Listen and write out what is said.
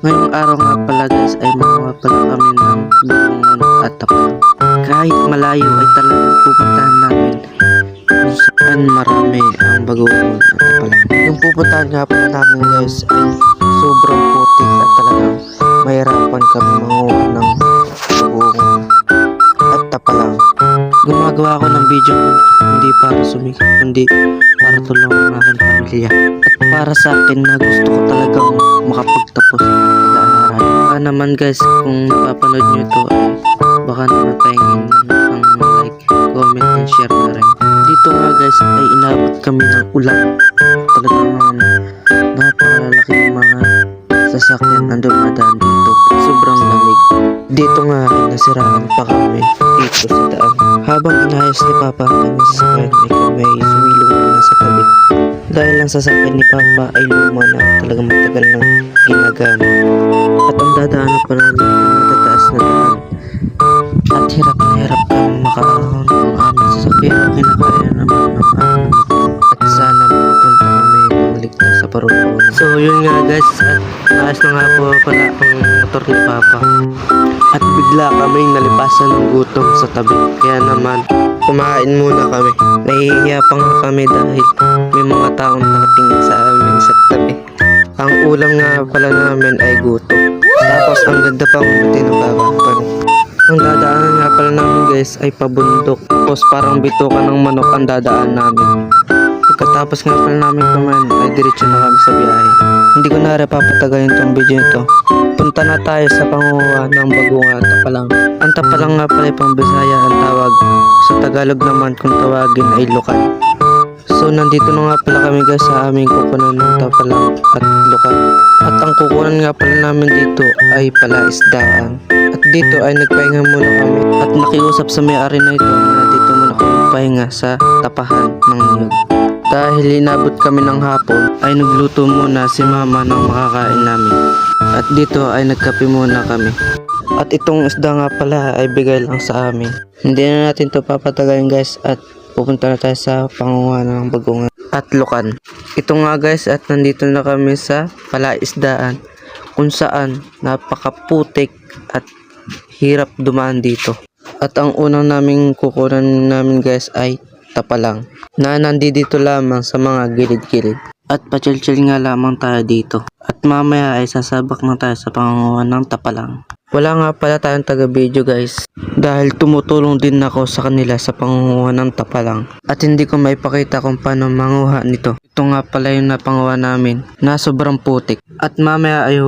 Ngayong araw nga pala guys ay makuha pala kami ng bangungot at tapalang. Kahit malayo ay talagang pupuntahan namin kung saan marami ang bagoong at tapalang. Yung pupuntahan nga pala namin guys ay sobrang putik at talagang mahirapan kami manguha ng bagoong at tapalang. Gumagawa ako ng video hindi para sumikat kundi para tulungan ang aking pamilya at para sa akin na gusto ko talagang makapagtapos ng pag-aaral. Baka naman guys kung napapanood nyo ito ay baka naman pahingin ng like, comment and share na rin. Dito nga guys ay inabot kami ng ulan. Talagang napakalaking mga sasakyan na dumadaan dito. Sobrang lamig. Dito nga ay nasiraan pa kami dito sa daan. Habang inayos ni Papa ang sasakyan ay kami sumilong muna sa tabi. Dahil ang sasakyan ni Papa ay luma na talagang matagal na ginagamit. At ang dadaanan pa namin ay matataas na daan. At hirap na hirap kang makaahon ng aming sasakyan. Kinakaya naman ng aming motor. At sana makapunta kami ng ligtas sa paruruna. So yun nga guys, at naayos na nga po pala ang motor ni Papa. At bigla kaming nalipasan ng gutom sa tabi. Kaya naman kumain muna kami. Nahihiya pa nga kami dahil may mga taong nakatingin sa amin sa tabi. Ang ulam nga pala namin ay gutom. Tapos ang ganda pang tinababa. Ang dadaanan nga pala namin guys ay pabundok. Tapos parang bitukan ng manok ang dadaan namin. Pagkatapos nga pala namin kumain ay diretso na kami sa biyahe. Hindi ko na papatagalin tong video ito. Punta na tayo sa panguha ng bagoong at tapalang. Ang tapalang nga pala ay pang Bisaya ang tawag. Sa Tagalog naman kung tawagin ay lukan. So nandito na nga pala kami guys sa aming kukunan ng tapalang at lukan. At ang kukunan nga pala namin dito ay palaisdaan. At dito ay nagpahinga muna kami at nakiusap sa may-ari na ito na dito muna kami pahinga sa tapahan ng niyog. Dahil inabot kami ng hapon ay nagluto muna si mama ng makakain namin. At dito ay nagkape muna kami. At itong isda nga pala ay bigay lang sa amin. Hindi na natin ito papatagalin guys at pupunta na tayo sa panguha ng bagoong at lukan. Ito nga guys at nandito na kami sa palaisdaan kung saan napakaputik at hirap dumaan dito. At ang unang naming kukunan namin guys ay tapalang na nandito lamang sa mga gilid-gilid. At pachill-chill nga lamang tayo dito. At mamaya ay sasabak na tayo sa panguha ng tapalang. Wala nga pala tayong taga-video guys. Dahil tumutulong din ako sa kanila sa panguha ng tapalang. At hindi ko maipakita kung paano manguha nito. Ito nga pala yung napanguha namin na sobrang putik. At mamaya ay